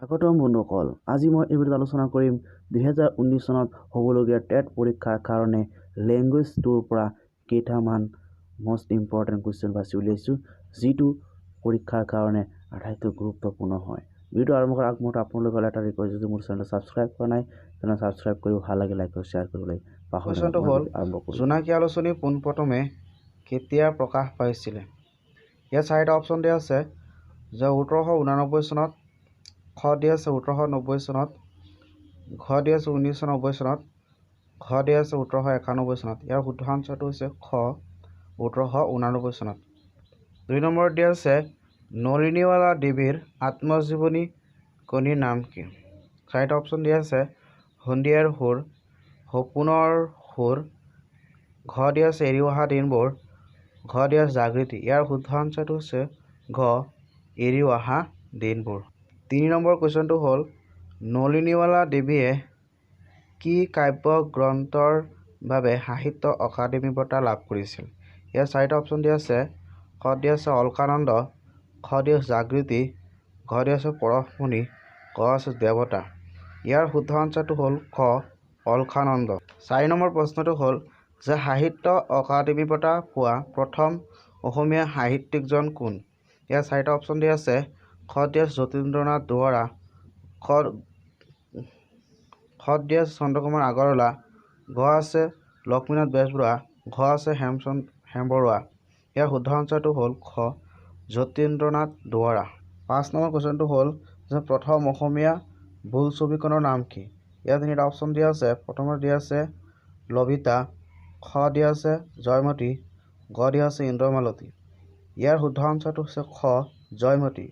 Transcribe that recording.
স্বাগতম বন্ধুসকল আজি মই এই ভিডিঅ'ত আলোচনা কৰিম 2019 চনত হ'বলগীয়া টেট পৰীক্ষাৰ কাৰণে ল্যাঙ্গুয়েজ 2 পৰা কেইটামান মোস্ট ইম্পৰ্টেন্ট কোৱেশ্চন বাছি উলিয়াইছো যিটো পৰীক্ষাৰ কাৰণে আটাইতকৈ গুৰুত্বপূৰ্ণ হয় ভিডিঅ' আৰম্ভ কৰাৰ আগতে আপোনালোকক এটা ৰিকুৱেষ্ট যদি মোৰ চেনেল সাবস্ক্ৰাইব কৰা নাই তেনে সাবস্ক্ৰাইব কৰি ভাল লাগে লাইক আৰু শ্বেয়াৰ কৰিবলৈ পাহৰিব নালাগে জোনাকী আলোচনী পোনপ্ৰথমে কেতিয়া প্ৰকাশ পাইছিল ইয়াত চাৰিটা অপচন দিয়া আছে যে 1889 চনত খ দিয়া আছে 1890 চনত ঘ দিয়া আছে 1990 চনত ঘ দিয়া আছে 1891 চনত ইয়াৰ শুদ্ধ আনসাৰটো হৈছে খ 1889 চনত 2 নম্বৰ দিয়া আছে নলিনীৱালা দেৱীৰ আত্মজীৱনী কনিৰ নাম কি চাৰিটা অপচন দিয়া আছে সন্ধিয়াৰ সুৰ সপোনৰ সুৰ ঘ দিয়া আছে এৰি অহা দিনবোৰ ঘ দিয়া আছে জাগৃতি ইয়াৰ শুদ্ধ আনসাৰটো হৈছে ঘ এৰি অহা দিনবোৰ 3 নম্বৰ কুৱেশ্যনটো হ'ল নলিনীৱালা দেৱীয়ে কি কাব্য গ্ৰন্থৰ বাবে সাহিত্য অকাডেমি বঁটা লাভ কৰিছিল ইয়াৰ চাৰিটা অপচন দিয়া আছে খ দিয়া আছে অলকানন্দ খ দিয়া আছে জাগৃতি ঘ দিয়া আছে পৰশমণি গ আছে দেৱতা ইয়াৰ শুদ্ধ আনসাৰটো হ'ল খ অলকানন্দ 4 নম্বৰ প্ৰশ্নটো হ'ল যে সাহিত্য অকাডেমি বঁটা পোৱা প্ৰথম অসমীয়া সাহিত্যিকজন কোন ইয়াৰ চাৰিটা অপচন দিয়া আছে খ দিয়া আছে যতীন্দ্ৰনাথ দুৱৰা খ দিয়া আছে চন্দ্ৰকুমাৰ আগৰৱালা ঘ আছে লক্ষ্মীনাথ বেজবৰুৱা ঘ আছে হেম বৰুৱা ইয়াৰ শুদ্ধ আনসাৰটো হ'ল খ যতীন্দ্ৰনাথ দুৱৰা 5 নম্বৰ কুৱেশ্যনটো হ'ল যে প্ৰথম অসমীয়া বোলছবিখনৰ নাম কি ইয়াত তিনিটা অপচন দিয়া আছে প্ৰথমত দিয়া আছে লবিতা খ দিয়া আছে জয়মতী গ দিয়া আছে ইন্দ্ৰমালতী ইয়াৰ শুদ্ধ আনসাৰটো হৈছে খ জয়মতী